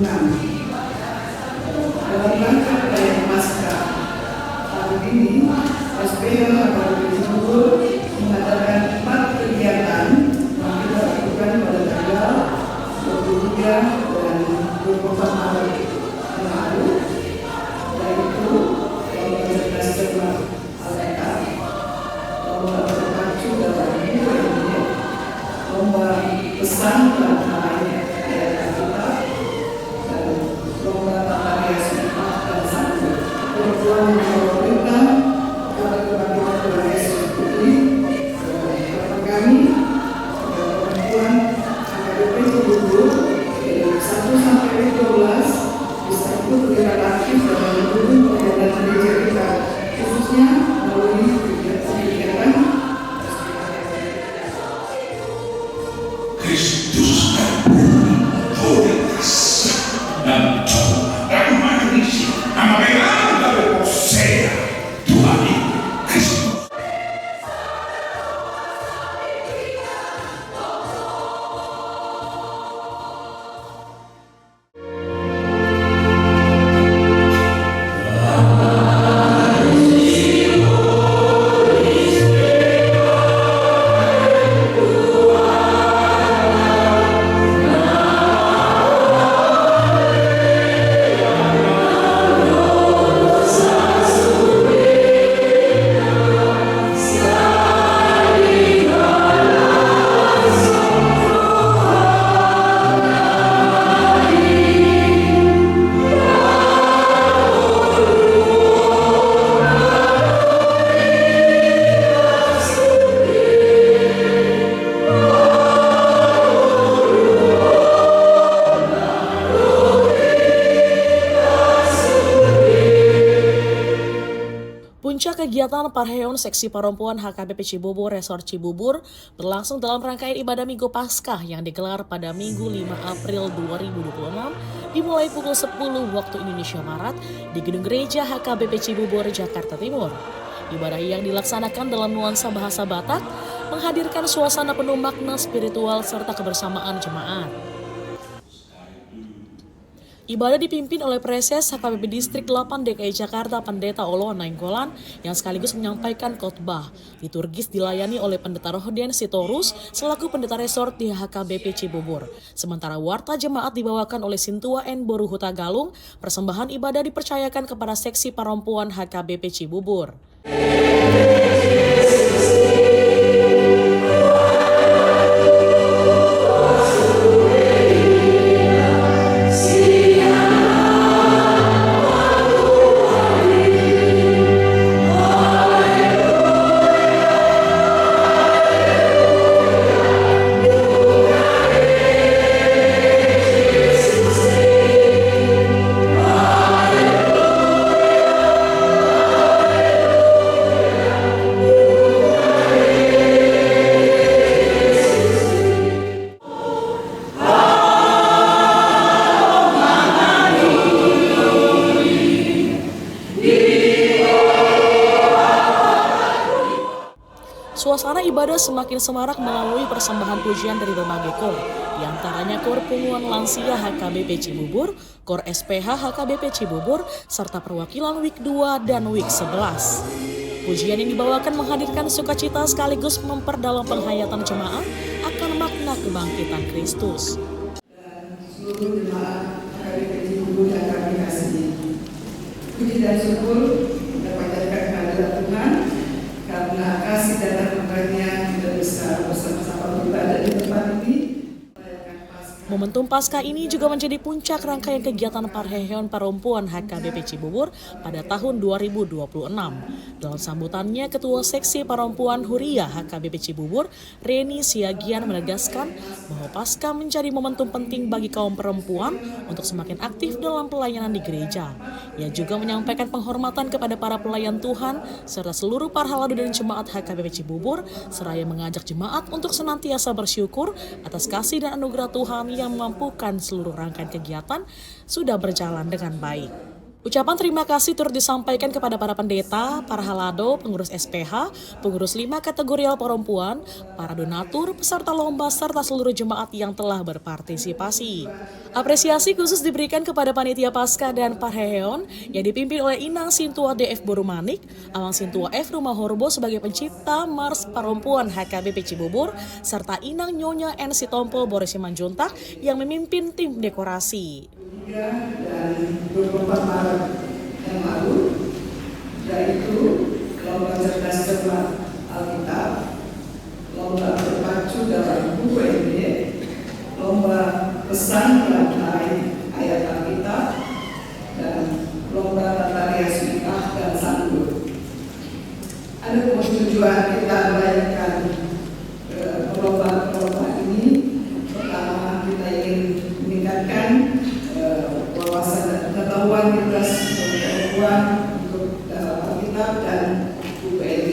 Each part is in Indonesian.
Dalam rangka perayaan Paskah tahun ini, SPH HKBP Cibubur mengadakan 4 kegiatan yang kita lakukan pada tanggal 23 dan 24 Maret yang lalu, yaitu lomba cerdas cermat Alkitab, lomba berpacu dalam minggu ini, lomba pesan dan lainnya Alkitab, dan lomba tata rias dan santun. Perempuan yang pemerintah kepada kebangkitan Tuhan Yesus Putri, kepada kami, perempuan HKBP Cibubur dari 1 sampai 12 bisa ikut terlibat aktif dalam mendukung kegiatan gereja kita, khususnya melalui kegiatan Kristus Holiness dan Magnisi nama merah dari Hosea Tuhan Kristus. Puncak kegiatan Parheon Seksi Perempuan HKBP Cibubur Resort Cibubur berlangsung dalam rangkaian ibadah Minggu Paskah yang digelar pada Minggu 5 April 2026 dimulai pukul 10 waktu Indonesia Barat di Gedung Gereja HKBP Cibubur, Jakarta Timur. Ibadah yang dilaksanakan dalam nuansa bahasa Batak menghadirkan suasana penuh makna spiritual serta kebersamaan jemaat. Ibadah dipimpin oleh Preses HKBP Distrik 8 DKI Jakarta Pendeta Olo Nainggolan yang sekaligus menyampaikan khotbah. Liturgis dilayani oleh Pendeta Rohden Sitorus selaku Pendeta Resort di HKBP Cibubur. Sementara warta jemaat dibawakan oleh Sintua N. Boru Huta Galung. Persembahan ibadah dipercayakan kepada Seksi Perempuan HKBP Cibubur. Suasana ibadah semakin semarak melalui persembahan pujian dari berbagai kor, diantaranya kor Punguan Lansia HKBP Cibubur, kor SPH HKBP Cibubur, serta perwakilan WIK 2 dan WIK 11. Pujian yang dibawakan menghadirkan sukacita sekaligus memperdalam penghayatan jemaat akan makna kebangkitan Kristus. Dan seluruh jemaat HKBP Cibubur yang kami kasihi, puji dan syukur kita panjatkan kehadirat Tuhan karena kasih dan anugerahnya kita bisa bersama-sama beribadah di tempat ini. Momentum Paskah ini juga menjadi puncak rangkaian kegiatan Parheon Perempuan HKBP Cibubur pada tahun 2026. Dalam sambutannya, Ketua Seksi Perempuan Huria HKBP Cibubur, Reni Siagian menegaskan bahwa Paskah menjadi momentum penting bagi kaum perempuan untuk semakin aktif dalam pelayanan di gereja. Ia juga menyampaikan penghormatan kepada para pelayan Tuhan serta seluruh para haladu dan jemaat HKBP Cibubur, seraya mengajak jemaat untuk senantiasa bersyukur atas kasih dan anugerah Tuhan yang memampukan seluruh rangkaian kegiatan sudah berjalan dengan baik. Ucapan terima kasih turut disampaikan kepada para pendeta, para halado, pengurus SPH, pengurus 5 kategorial perempuan, para donatur, peserta lomba, serta seluruh jemaat yang telah berpartisipasi. Apresiasi khusus diberikan kepada panitia Paskah dan Parheheon yang dipimpin oleh Inang Sintua DF Borumanik, Amang Sintua F Rumah Horbo sebagai pencipta Mars Perempuan HKBP Cibubur, serta Inang Nyonya N Sitompul Boris Simanjuntak yang memimpin tim dekorasi. Dan 24 Maret yang lalu, yaitu lomba cerdas cermat Alkitab, lomba berpacu dalam buku MD, lomba pesan pelantai ayat Alkitab, dan lomba tata rias nikah dan sanggul. Ada tujuan kita merayakan perlombaan ini. Pertama, kita ingin meningkatkan wawasan dan pengetahuan kita sebagai perempuan untuk dalam Alkitab dan UPD.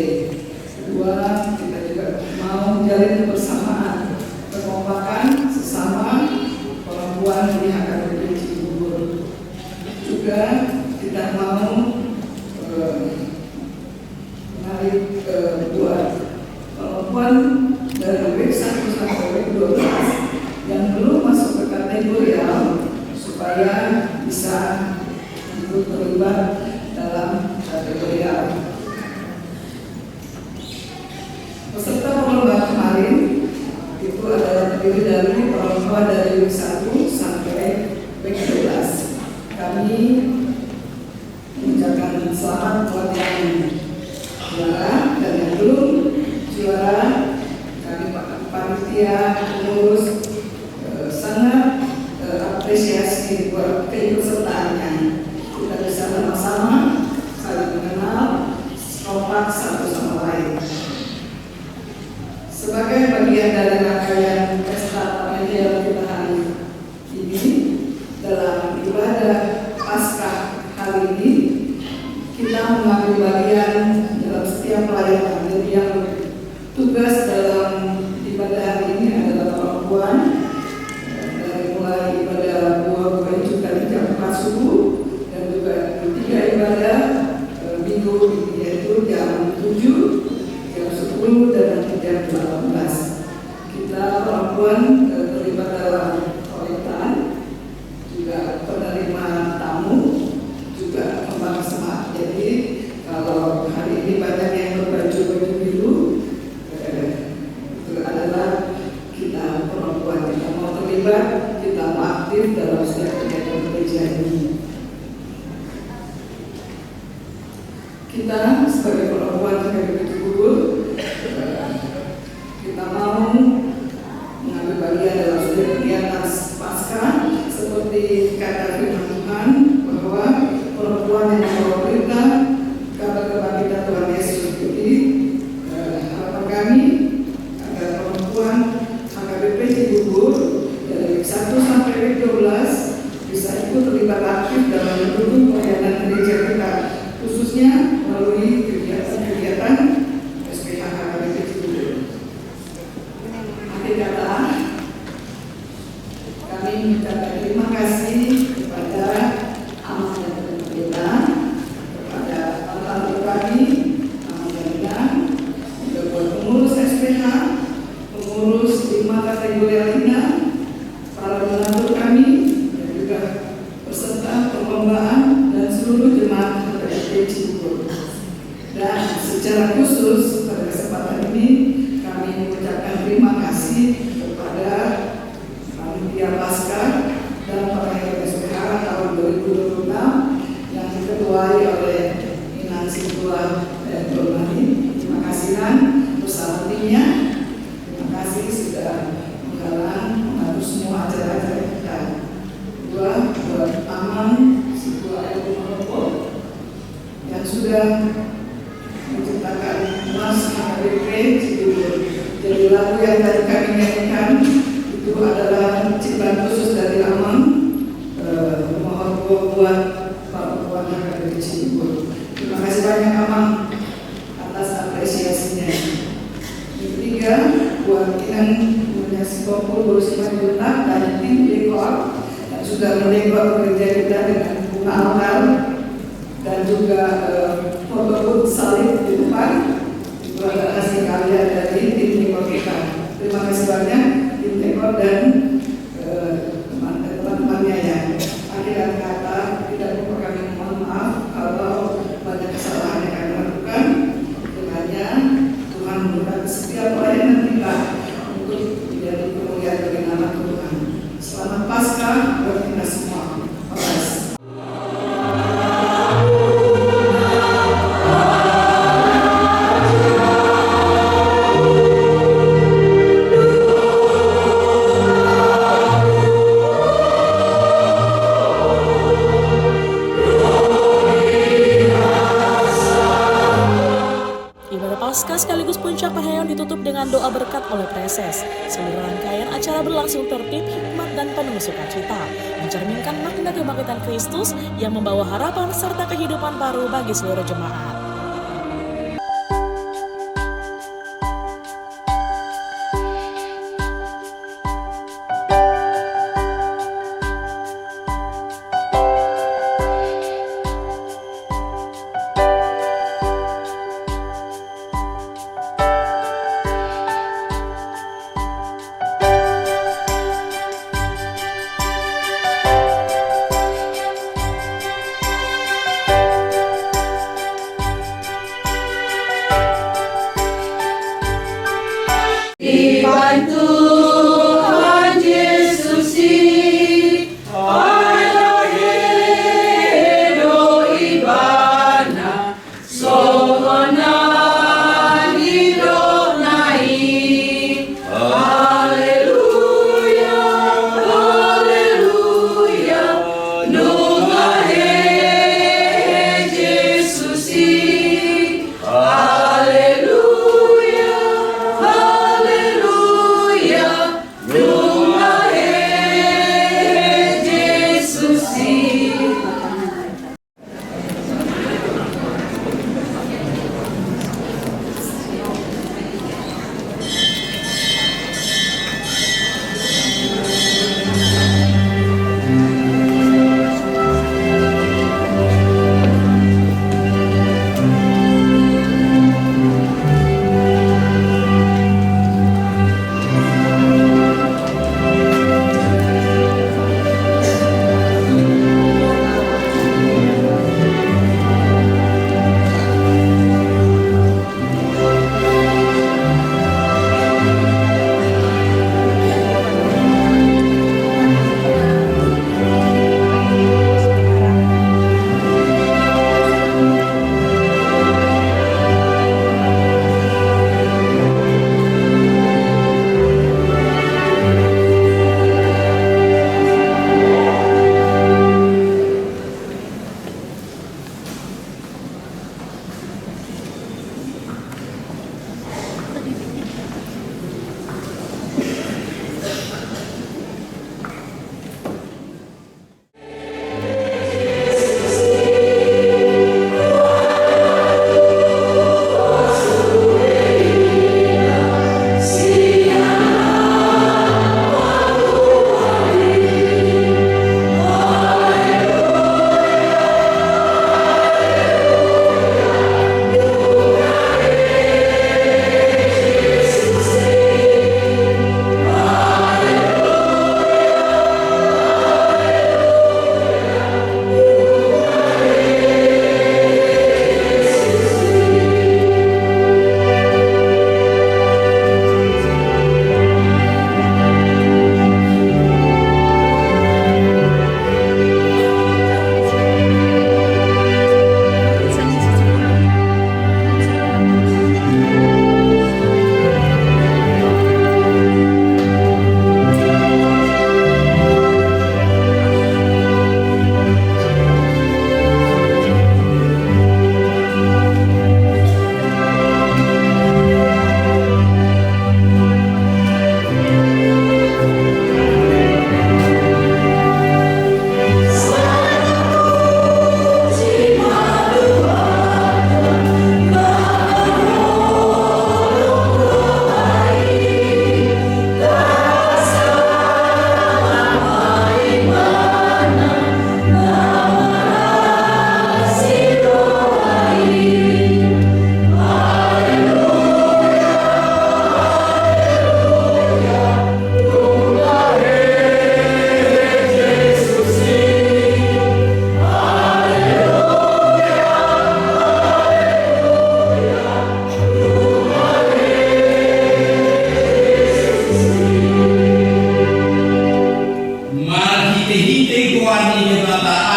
Kedua, kita juga mau menjalin kebersamaan, kekompakan sesama perempuan di HKBP Cibubur. Juga kita mau menarik buat perempuan dari week 1 sampai week 12 yang belum masuk ke kategorial supaya bisa ikut terlibat dalam kategorial. Peserta perlombaan kemarin itu adalah terdiri dari perempuan dari week 1 sampai week 12. Kami mengucapkan selamat buat yang juara dan yang belum juara. Kami panitia pengurus sangat apresiasi buat keikutsertaannya. Kita bisa sama-sama saling mengenal, kompak satu sama lain. Sebagai bagian dari rangkaian pesta Parheheon kita hari ini, dalam ibadah Paskah hari ini, kita mengambil bagian dalam setiap pelayanan. Jadi yang tugas dalam ibadah hari ini adalah perempuan, dari mulai ibadah buah juga di jam 4 subuh dan juga 3 ibadah minggu, yaitu jam 7, jam 10 dan jam 18. Kita perempuan terlibat dalam pemerintahan, juga penerima tamu, juga kembang semak. Jadi kalau hari ini banyak yang berbaju biru, itu adalah kita perempuan. Kita mau terlibat, kita mau aktif dalam setiap kegiatan gereja ini. Kita sebagai perempuan HKBP Cibubur, kita mau mengambil bagian dalam setiap kegiatan Paskah seperti kata firman Tuhan bahwa perempuan yang membawa berita kabar kebangkitan Tuhan Yesus. Jadi harapan kami agar perempuan HKBP Cibubur dari week 1 sampai week 12 bisa ikut terlibat aktif dalam mendukung pelayanan gereja kita, khususnya melalui kegiatan-kegiatan SPH HKBP Cibubur. Akhir kata, kami mengucapkan terima kasih kepada Amang dan Pendeta, kepada tante kami, Amang dan Pendeta, juga buat pengurus SPH, pengurus 5 kategori lainnya, para donatur kami, dan juga peserta perlombaan dan seluruh jemaat HKBP Cibubur. Dan secara khusus pada kesempatan ini kami mengucapkan terima kasih kepada panitia Paskah dan Parheheon SPH tahun 2026 yang diketuai oleh Inang Sintua dan Borumanik. Terima kasih Nan bersama timnya. Terima kasih sudah menggalang mengatur semua acara-acara kita. Kedua, buat Amang Sintua F Rumah Horbo yang sudah menciptakan Mars HKBP Cibubur. Jadi lagu yang tadi kami nyanyikan itu adalah ciptaan khusus dari Amang Rumah Horbo buat perempuan HKBP Cibubur. Terima kasih banyak Amang atas apresiasinya. Yang ketiga, buat Inang Nyonya Sitompul Boris Simanjuntak dan tim dekor yang sudah mendekor gereja kita dengan bunga altar juga foto booth salib di depan. Itu adalah hasil karya dari tim dekor kita. Terima kasih banyak tim dekor dan teman-temannya ya. Akhir kata tidak lupa kami mohon maaf kalau banyak kesalahan yang kami lakukan. Dengannya Tuhan memberkati setiap pelayanan kita untuk menjadi kemuliaan bagi nama Tuhan. Selamat Paskah buat kita semua. Terima kasih. Ibadah Paskah sekaligus puncak perayaan ditutup dengan doa berkat oleh preses. Seluruh rangkaian acara berlangsung tertib, hikmat, dan penuh sukacita, mencerminkan makna kebangkitan Kristus yang membawa harapan serta kehidupan baru bagi seluruh jemaat.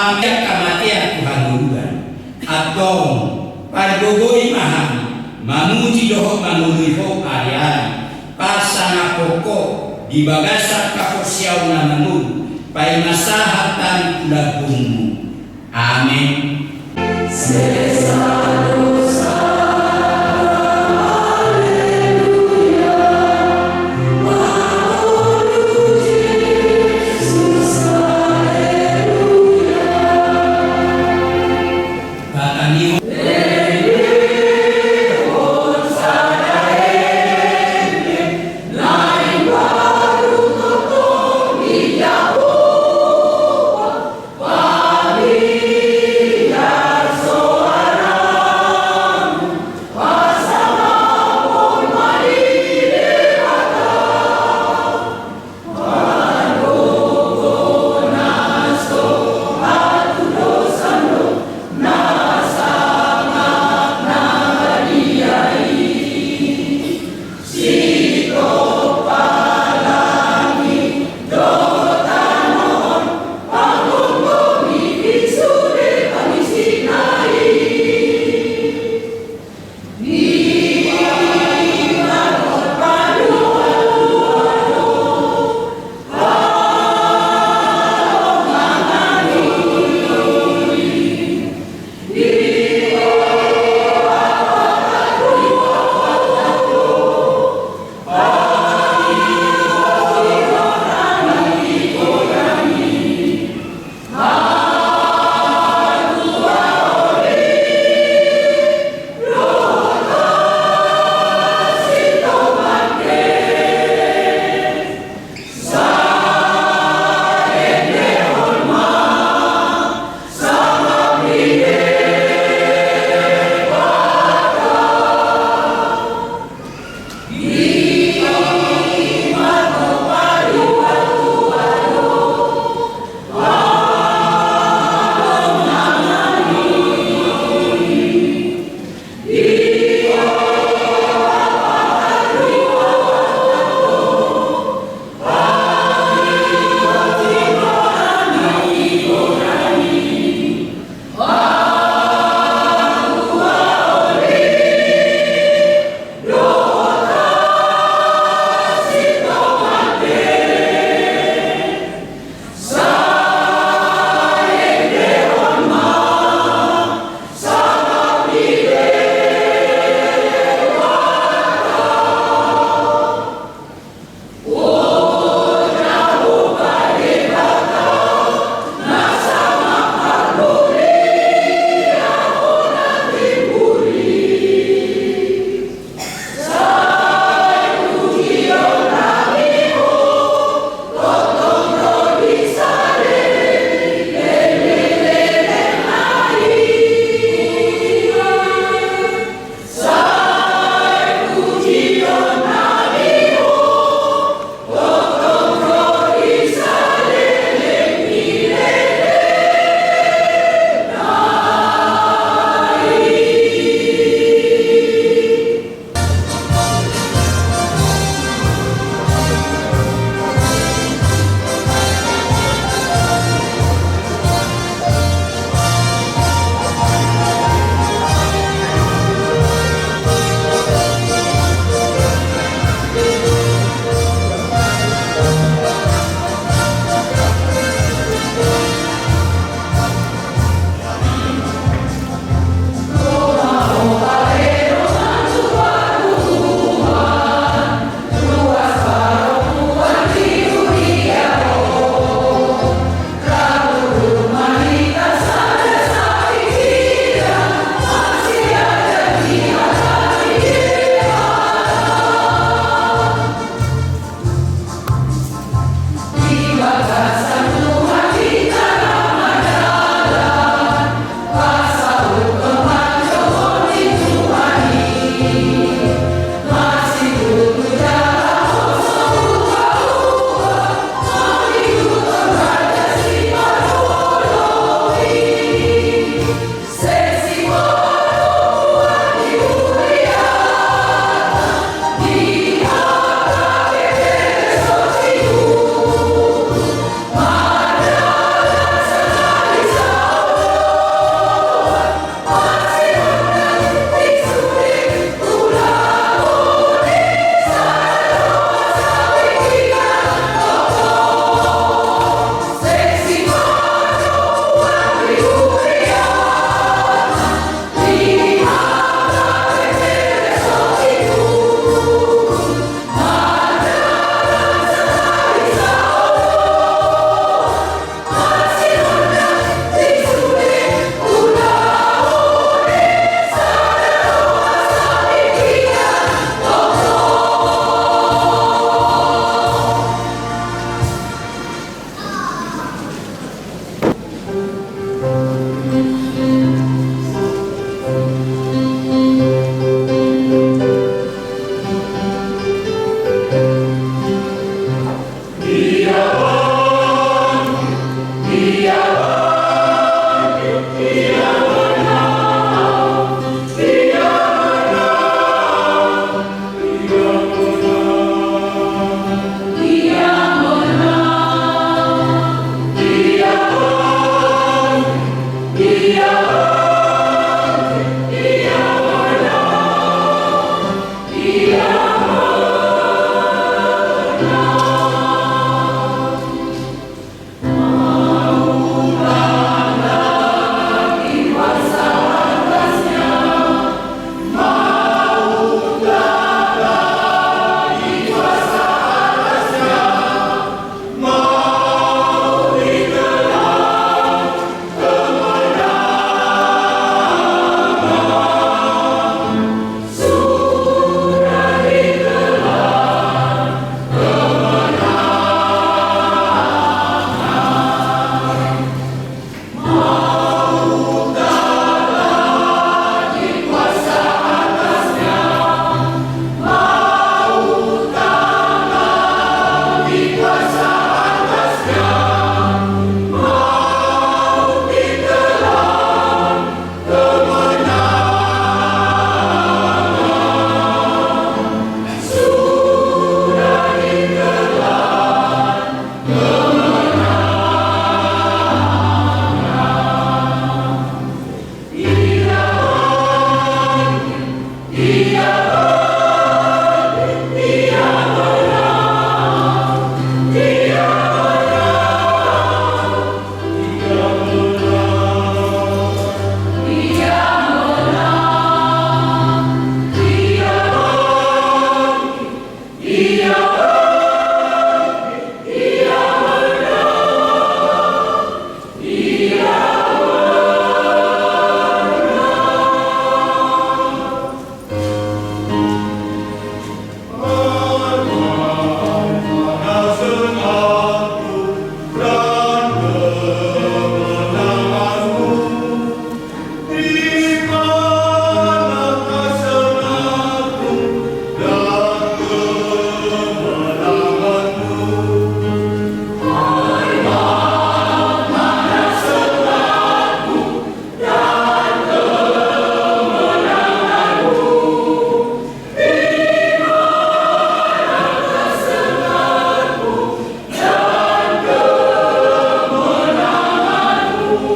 Pampiak kamatea Tuhan Tuhan atau pargogoi maham mamuji doho manguliho arian pasana pokok di bagasa kaposiau namamu pai masahatan kulakumu. Amin.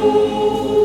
Syukur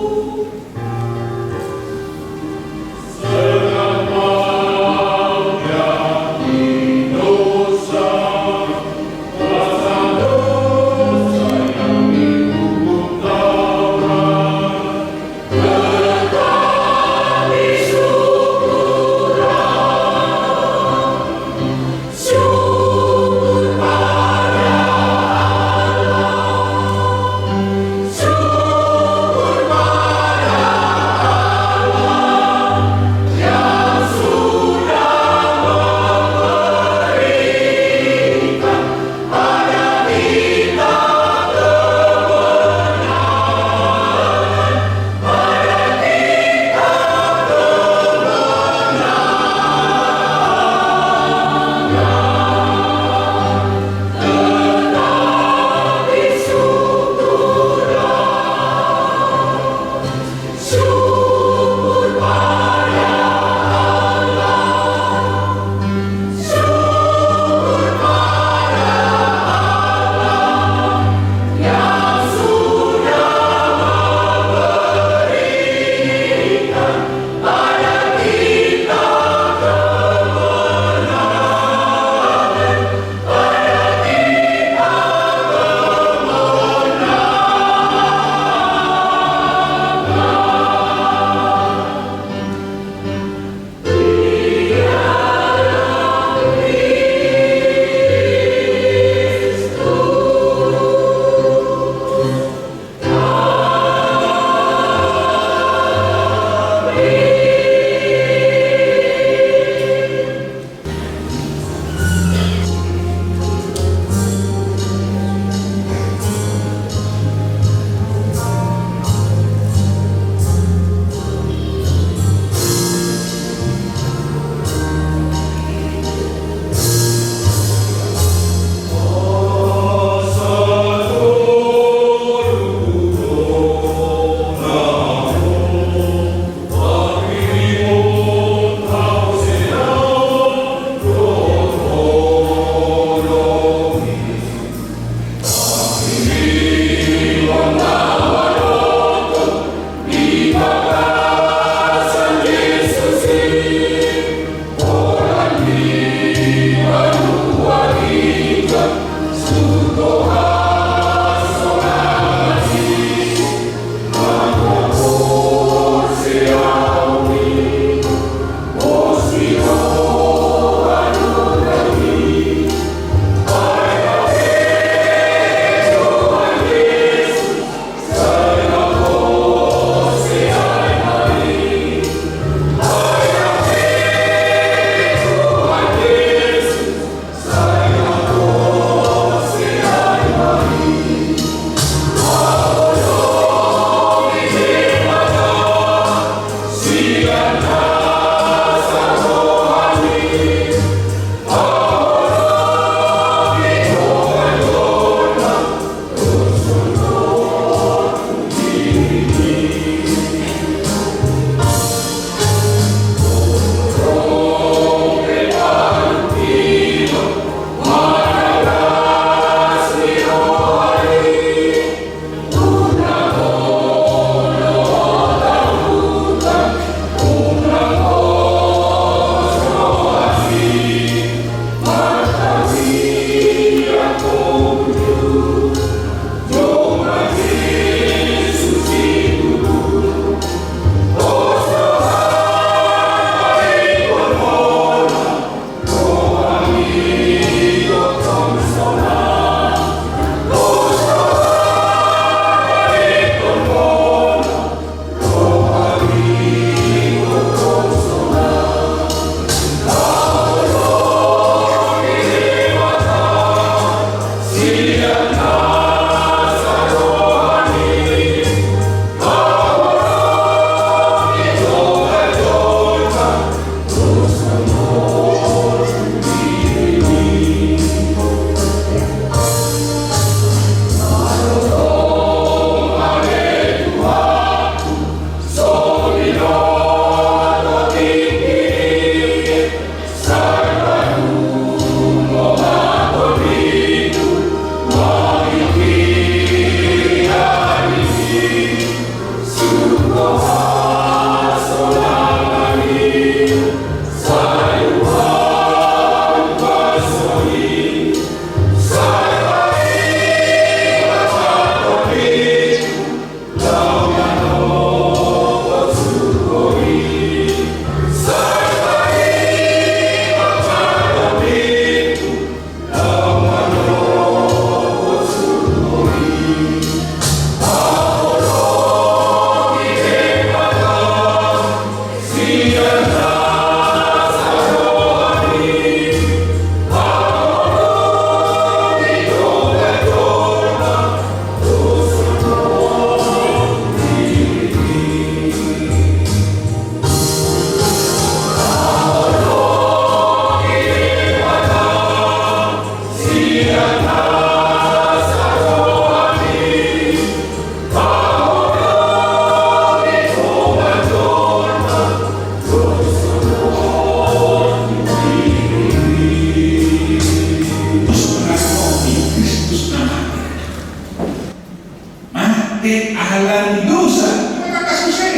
Ahlan dosa, makakasusay.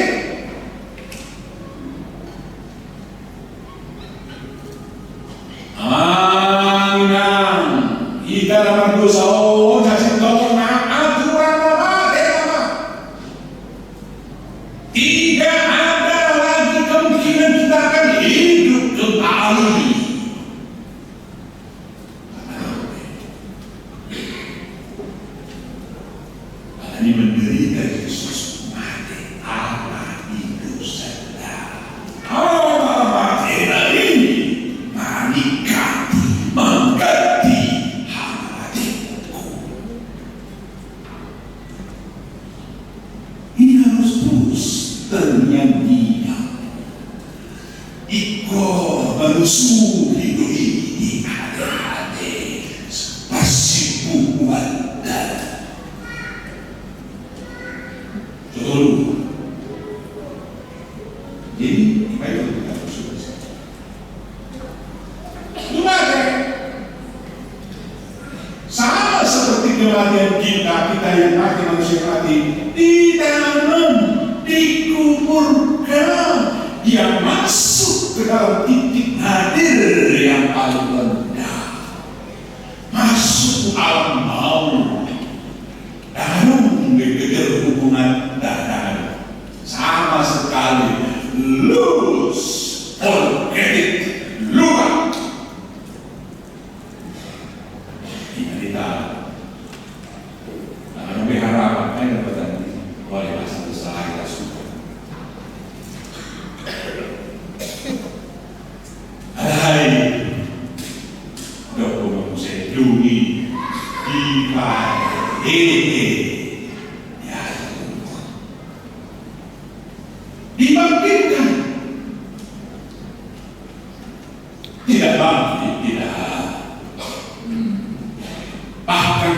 Ika naman dosa, oo, kasi ito na aturan naman, tidak ada lagi kemungkinan kita akan hidup kembali. Ini menderita Yesus mati Allah itu saja. Allah mati ini menikati mengganti hatiku. Ini harus terus ternyata ikut menusu hidup ini di hati-hati pasti buat jadi baik kita bersyukur. Sama seperti kematian kita yang mati manusia mati ditanam, dikuburkan, dia masuk ke dalam titik hadir yang paling rendah, masuk alam maut, dalam dikejar hubungan darah sama sekali lulus organik luar kita lebih harapan ada petani boleh masuk usaha kita suka hai dokumen saya dungi di dibangkitkan, tidak bangkit, tidak, bahkan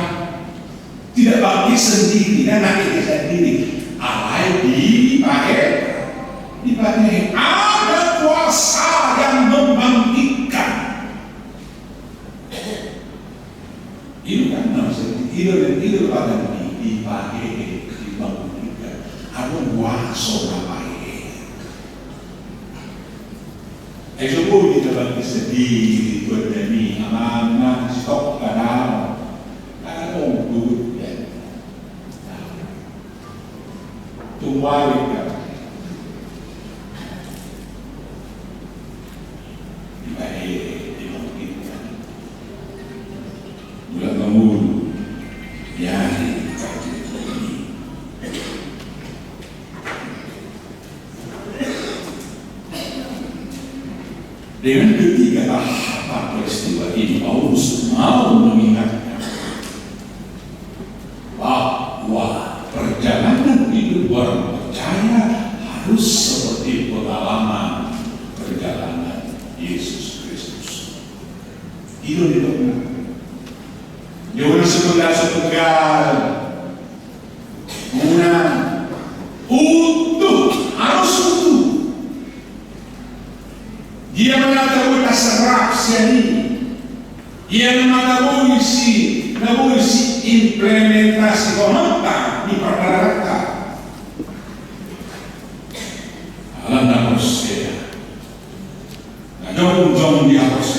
tidak bangkit sendiri dan akhirnya sendiri. Allah dipakai ada kuasa yang membangkitkan. Itu kan maksudnya itu pada dipakai dibangkitkan. Ada kuasa apa? Exopo kita bagi sedih buat demi amanah stok kanal kalau duduk ya tumbalik ya dibaik dimungkinkan bulan bangun ya dengan ketiga tahapan peristiwa ini Paulus mau mengingatkan bahwa perjalanan hidup orang percaya harus seperti pengalaman perjalanan Yesus Kristus. Itu dilakukan. Jangan sepegal utuh, harus utuh. Dia mengatakan serap seni, dia mengatakan isi implementasi komentar di perkara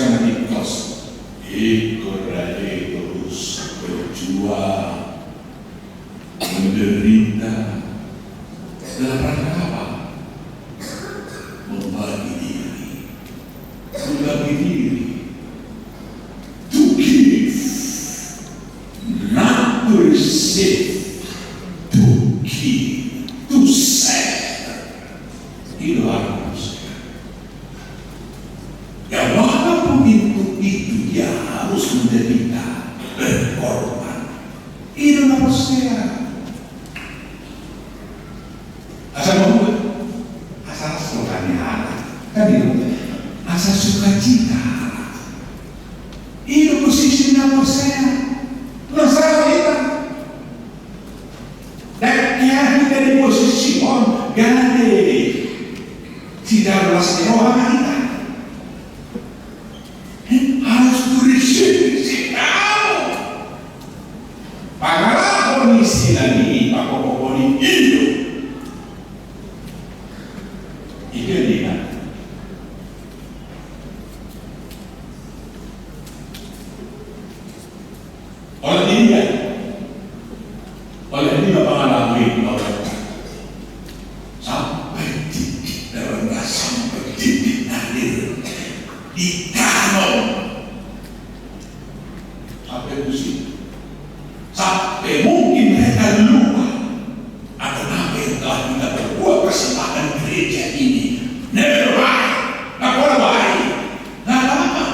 sangat ikhlas ikut Raja terus berjuang, menderita dalam rangka apa? Membagi diri, to give, not to receive, to give, to share. Itu harus. Ya walaupun itu dia harus menderita, berkorban. Itu harus share. Asal membuat, asal sukanya Allah, kan itu, asal sukacita. Itu posisi nomor saya, masalah kita. Dan yang dari posisi on gade, tidak berasnya orang kita. Harus berisi tahu. Pagalah kondisi lagi, pak pokoknya hidup. Itu dia. Oleh dia mengalami sampai titik dalam sampai titik nadir di kanal sampai musik sampai mungkin mereka lupa akan apa yang telah kita berbuat persembahan gereja ini. Never mind, nggak boleh baik, nggak apa-apa.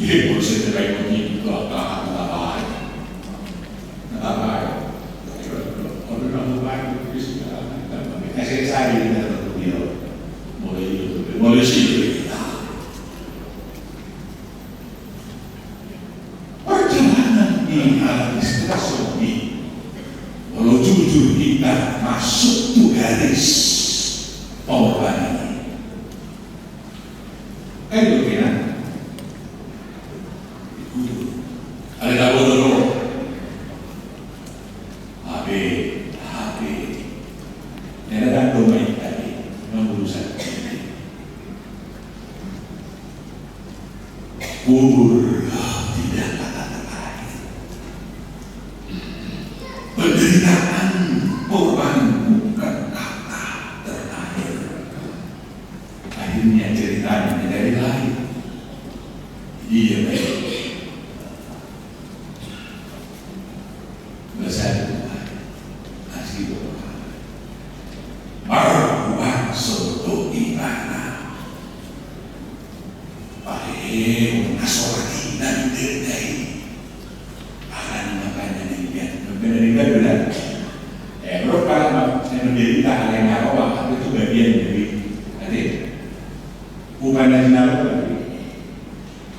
Jadi kalau saya terbaik begini itu nggak baik. Kalau nggak baik itu sudah saya tidak tahu mulai sih. Perjalanan ini adalah istilah sobi. Kalau jujur kita masuk tuh garis pengorbanan ini. Itu kan? Ada tahu dulu. HP. Dan ada domain tadi mengurusan kubur tidak kata-kata. Penderitaan korban bukan kata terakhir. Akhirnya ceritanya dari lain. Iya baik. Besar Tuhan, kasih Tuhan. Marwah soto imana. Pakai nasorati dan dendai. Akan makanya demikian. Benar benar. Bro kalau saya menderita hal yang narkoba itu bagian dari tadi. Bukan dari narkoba.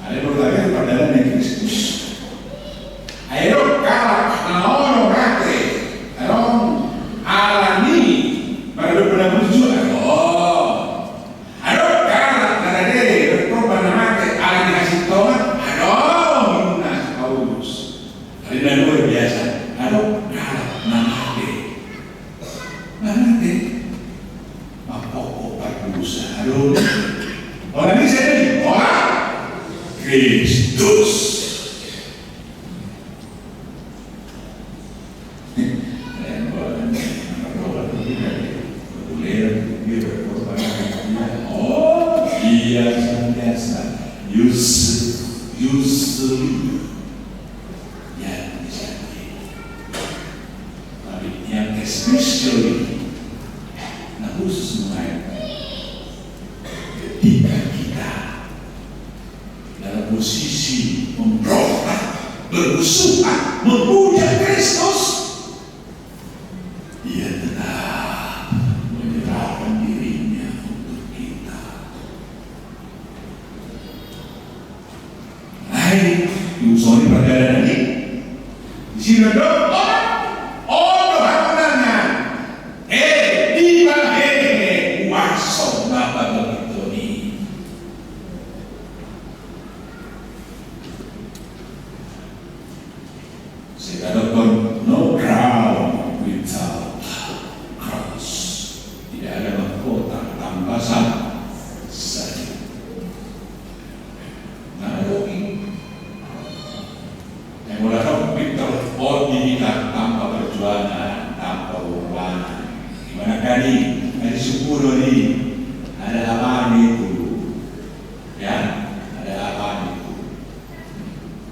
Ada berbagai perdalan yang Kristus. Ayo kalah naon rate, ayo alami benar-benar berjuang. Ayo kalah karena dia berkorban mati, alami kasih tomat. Aduh, lunas Paulus. Ada luar biasa. Ayo kalah mati. Mapoko berusaha. Aduh, orang ini saya ini orang Kristus. Yusuf yang disakiti, tapi yang especially, nah khusus ketika kita dalam posisi memberontak, bermusuhan, memuja Kristus, Dia tetap menyerahkan dirinya untuk kita. Usoni perjalanan ini di sini dong bangunannya di mana waso bapak begitu nih sekarang Kali 10 ni ada apa itu? Ya, ada apa itu?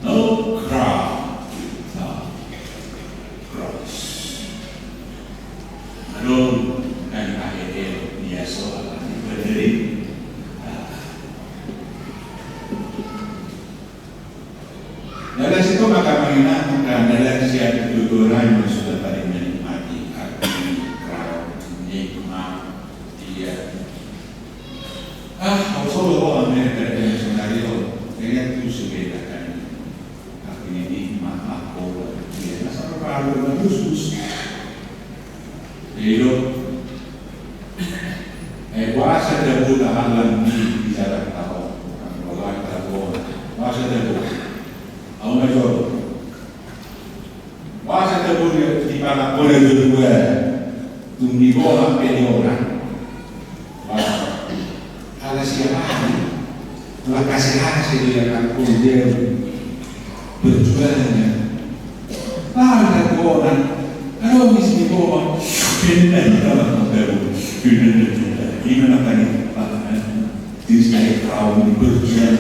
No cross. Lalu kan akhirnya dia soal berdiri. Dari situ maka mengingatkan dari siap kejujuran yang sudah paling menikmati arti crown nikmat dia. Kalau Amerika dan senario ini itu sebedakan artinya nikmat aku dia asal kalau khusus hidup kuasa dahulu halan di jalan tahu kalau tahu kuasa dahulu au major kuasa dahulu di mana boleh berdua tunggu bola pedi orang ada siapa telah kasih hasil yang kemudian berjualnya ada orang kalau misi bola kena dalam baru gimana tadi diri saya kaum berjuang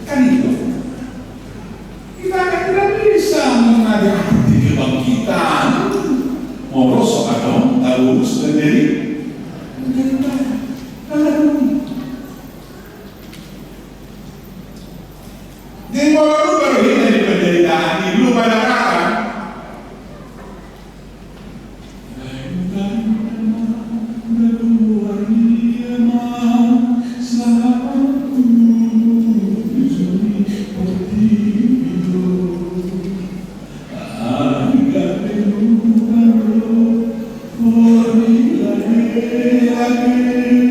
kan itu kita tidak bisa menghadapi di dalam kita mau rosok atau tahu sendiri di bawah lu baru ini dari penderitaan ini belum ada kata Amin.